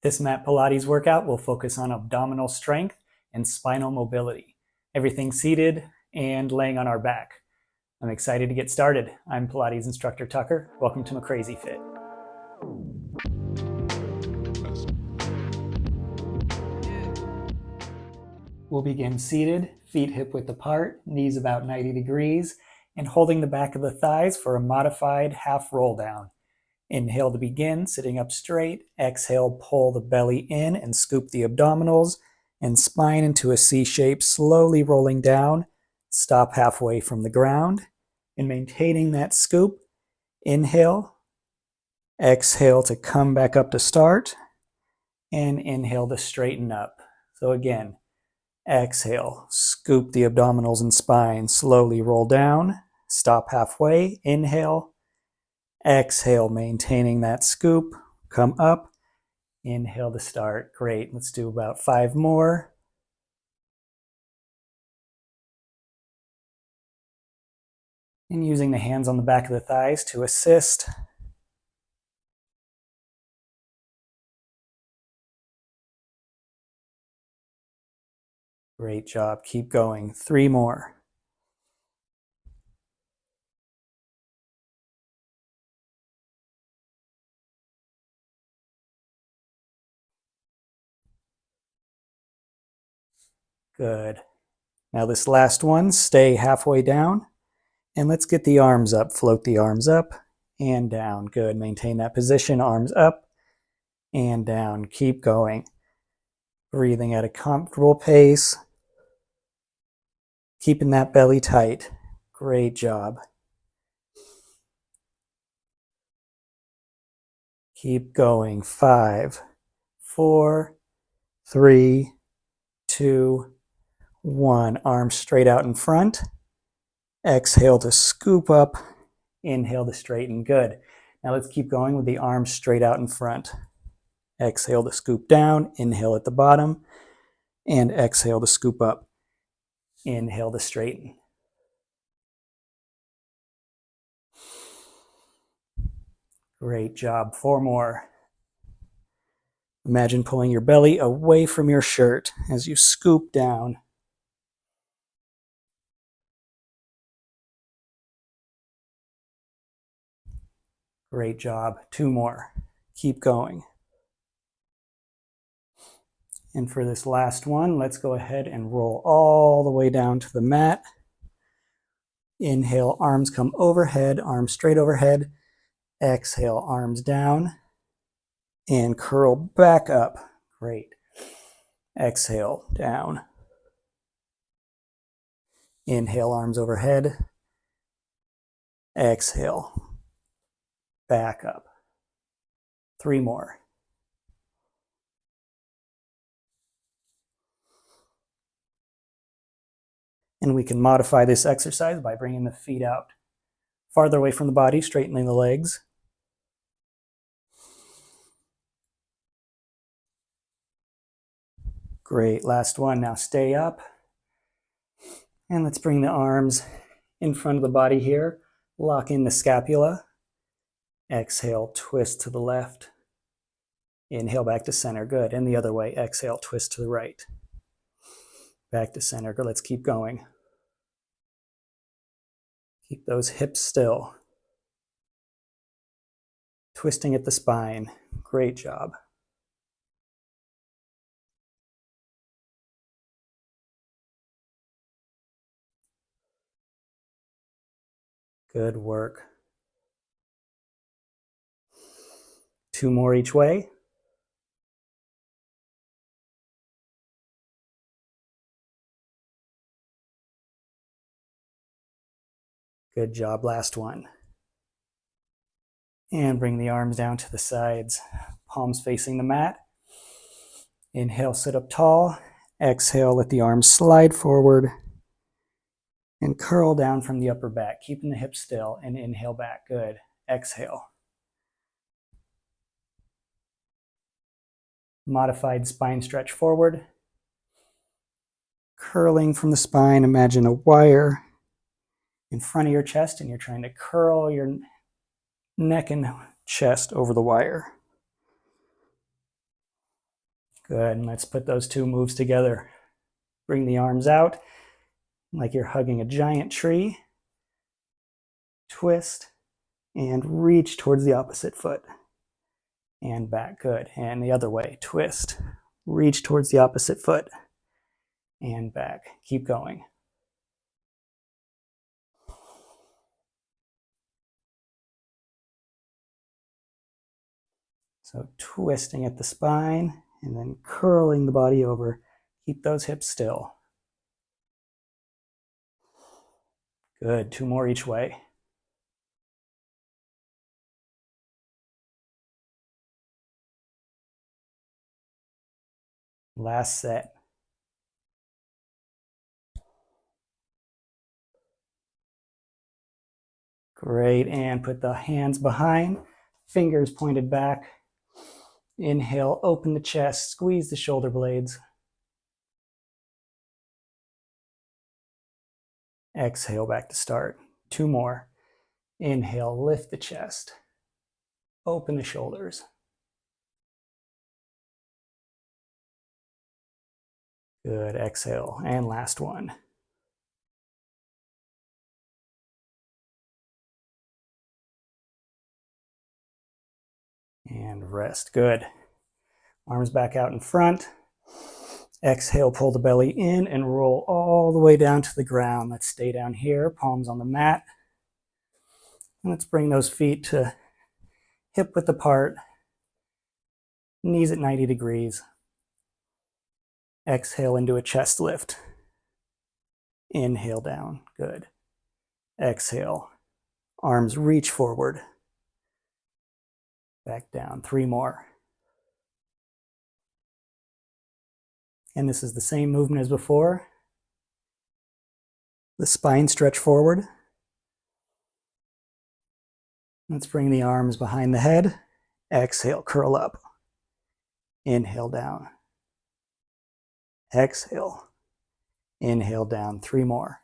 This Mat Pilates workout will focus on abdominal strength and spinal mobility. Everything seated and laying on our back. I'm excited to get started. I'm Pilates instructor Tucker. Welcome to McCrazy Fit. We'll begin seated, feet hip width apart, knees about 90 degrees, and holding the back of the thighs for a modified half roll down. Inhale to begin, sitting up straight. Exhale, pull the belly in and scoop the abdominals and spine into a C shape, slowly rolling down. Stop halfway from the ground and maintaining that scoop. Inhale, exhale to come back up to start, and inhale to straighten up. So again, exhale, scoop the abdominals and spine, slowly roll down, stop halfway, inhale, exhale, maintaining that scoop, come up, inhale to start. Great, let's do about 5 more. And using the hands on the back of the thighs to assist. Great job, keep going. 3 more. Good. Now this last one, stay halfway down. And let's get the arms up. Float the arms up and down. Good. Maintain that position. Arms up and down. Keep going. Breathing at a comfortable pace. Keeping that belly tight. Great job. Keep going. 5, 4, 3, 2, 1. Arms straight out in front. Exhale to scoop up. Inhale to straighten. Good. Now let's keep going with the arms straight out in front. Exhale to scoop down. Inhale at the bottom. And exhale to scoop up. Inhale to straighten. Great job. 4 more. Imagine pulling your belly away from your shirt as you scoop down. Great job. 2 more. Keep going. And for this last one, let's go ahead and roll all the way down to the mat. Inhale, arms come overhead, arms straight overhead. Exhale, arms down and curl back up. Great. Exhale, down. Inhale, arms overhead. Exhale, back up. 3 more. And we can modify this exercise by bringing the feet out farther away from the body, straightening the legs. Great, last one. Now stay up. And let's bring the arms in front of the body here. Lock in the scapula. Exhale, twist to the left. Inhale, back to center. Good. And the other way. Exhale, twist to the right. Back to center. Good. Let's keep going. Keep those hips still. Twisting at the spine. Great job. Good work. 2 more each way. Good job. Last one. And bring the arms down to the sides. Palms facing the mat. Inhale, sit up tall. Exhale, let the arms slide forward. And curl down from the upper back, keeping the hips still. And inhale back. Good. Exhale. Modified spine stretch forward. Curling from the spine. Imagine a wire in front of your chest and you're trying to curl your neck and chest over the wire. Good, and let's put those two moves together. Bring the arms out like you're hugging a giant tree. Twist and reach towards the opposite foot. And back, good. And the other way, twist, reach towards the opposite foot. And back, keep going. So twisting at the spine and then curling the body over. Keep those hips still. Good, two more each way. Last set. Great, and put the hands behind, fingers pointed back. Inhale, open the chest, squeeze the shoulder blades. Exhale, back to start. Two more. Inhale, lift the chest. Open the shoulders. Good, exhale, and last one. And rest, good. Arms back out in front. Exhale, pull the belly in and roll all the way down to the ground. Let's stay down here, palms on the mat. And let's bring those feet to hip width apart, knees at 90 degrees. Exhale into a chest lift. Inhale down, good. Exhale, arms reach forward. Back down, three more. And this is the same movement as before. The spine stretch forward. Let's bring the arms behind the head. Exhale, curl up. Inhale down. Exhale. Inhale down, three more.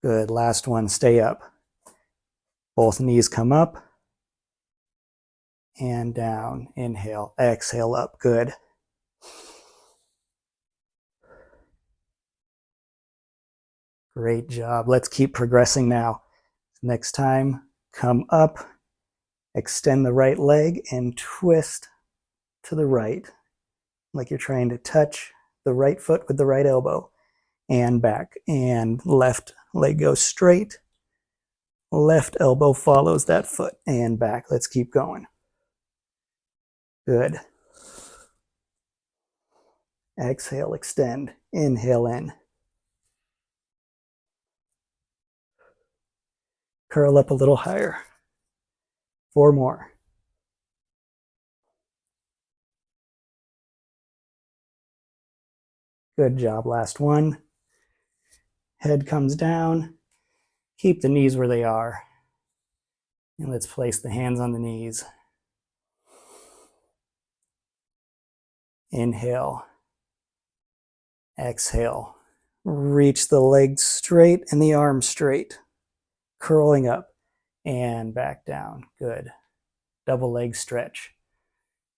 Good, last one, stay up. Both knees come up and down. Inhale, exhale up, good. Great job. Let's keep progressing now. Next time, come up, extend the right leg and twist to the right, like you're trying to touch the right foot with the right elbow. And back, and left leg goes straight. Left elbow follows that foot, and back. Let's keep going. Good. Exhale, extend. Inhale in. Curl up a little higher. Four more. Good job. Last one. Head comes down. Keep the knees where they are. And let's place the hands on the knees. Inhale. Exhale. Reach the legs straight and the arms straight. Curling up and back down. Good. Double leg stretch.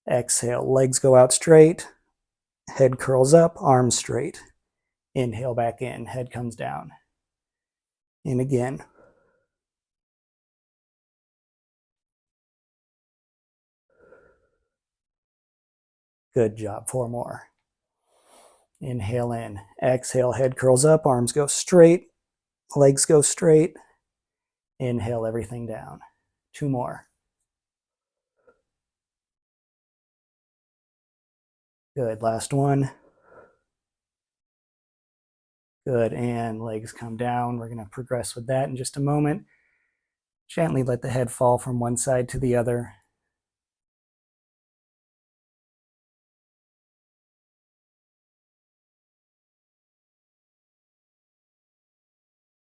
Exhale. Legs go out straight. Head curls up, arms straight. Inhale back in. Head comes down. And again. Good job. Four more. Inhale in. Exhale, head curls up, arms go straight, legs go straight. Inhale everything down. Two more. Good. Last one. Good. And legs come down. We're going to progress with that in just a moment. Gently let the head fall from one side to the other.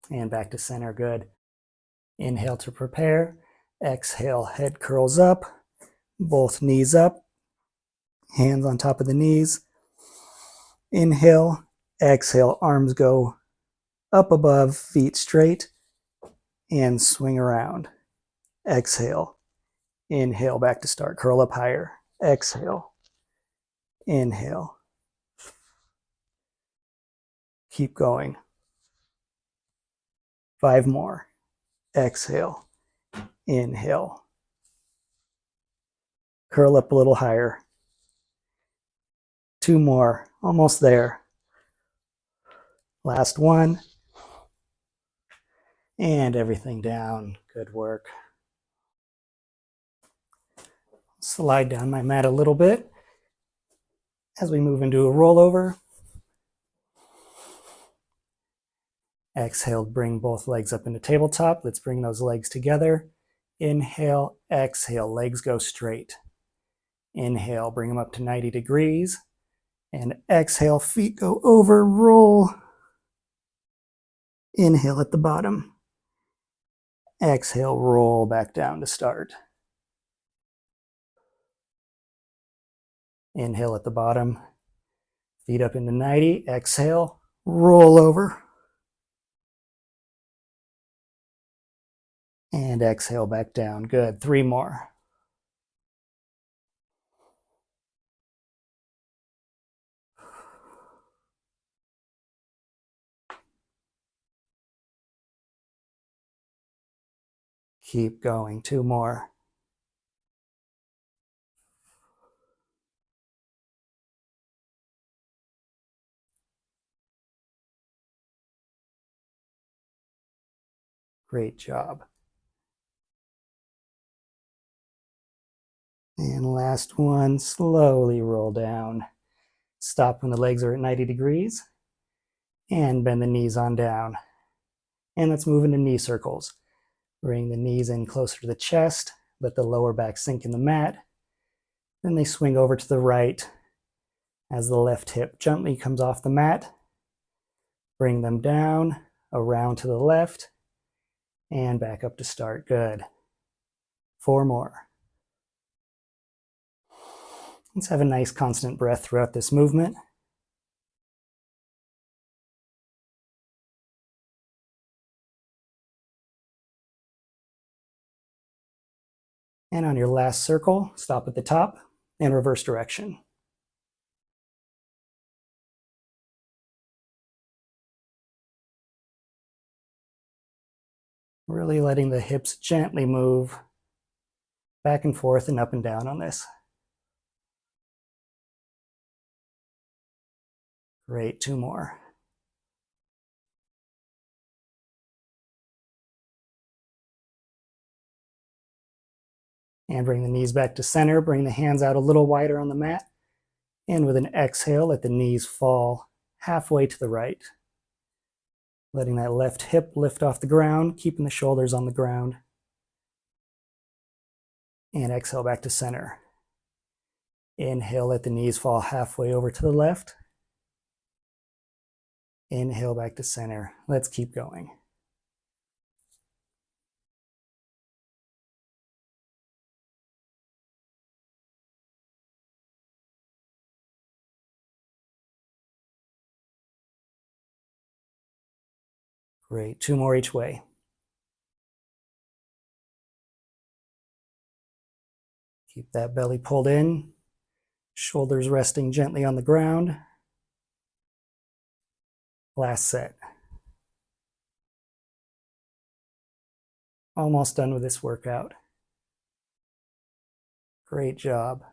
And back to center. Good. Inhale to prepare. Exhale, head curls up, both knees up, hands on top of the knees. Inhale, exhale, arms go up above, feet straight. and swing around. Exhale. Inhale, back to start. Curl up higher. Exhale. Inhale. Keep going. 5 more. Exhale. Inhale. Curl up a little higher. 2 more. Almost there. Last one. And everything down. Good work. Slide down my mat a little bit as we move into a rollover. Exhale, bring both legs up into tabletop. Let's bring those legs together. Inhale, exhale, legs go straight. Inhale, bring them up to 90 degrees. And exhale, feet go over, roll. Inhale at the bottom. Exhale, roll back down to start. Inhale at the bottom. Feet up into 90. Exhale, roll over. And exhale back down. Good. 3 more. Keep going. 2 more. Great job. And last one, slowly roll down. Stop when the legs are at 90 degrees. And bend the knees on down. And let's move into knee circles. Bring the knees in closer to the chest. Let the lower back sink in the mat. Then they swing over to the right as the left hip gently comes off the mat. Bring them down, around to the left, and back up to start. Good. 4 more. Let's have a nice constant breath throughout this movement. And on your last circle, stop at the top and reverse direction. Really letting the hips gently move back and forth and up and down on this. Great, 2 more. And bring the knees back to center. Bring the hands out a little wider on the mat. And with an exhale, let the knees fall halfway to the right. Letting that left hip lift off the ground, keeping the shoulders on the ground. And exhale back to center. Inhale, let the knees fall halfway over to the left. Inhale back to center. Let's keep going. Great, 2 more each way. Keep that belly pulled in, shoulders resting gently on the ground. Last set. Almost done with this workout. Great job.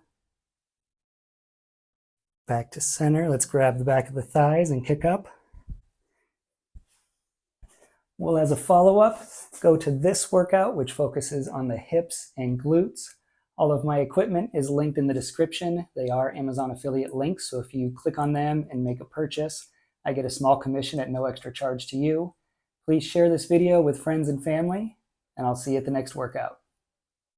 Back to center. Let's grab the back of the thighs and kick up. Well, as a follow-up, go to this workout, which focuses on the hips and glutes. All of my equipment is linked in the description. They are Amazon affiliate links, so if you click on them and make a purchase, I get a small commission at no extra charge to you. Please share this video with friends and family, and I'll see you at the next workout.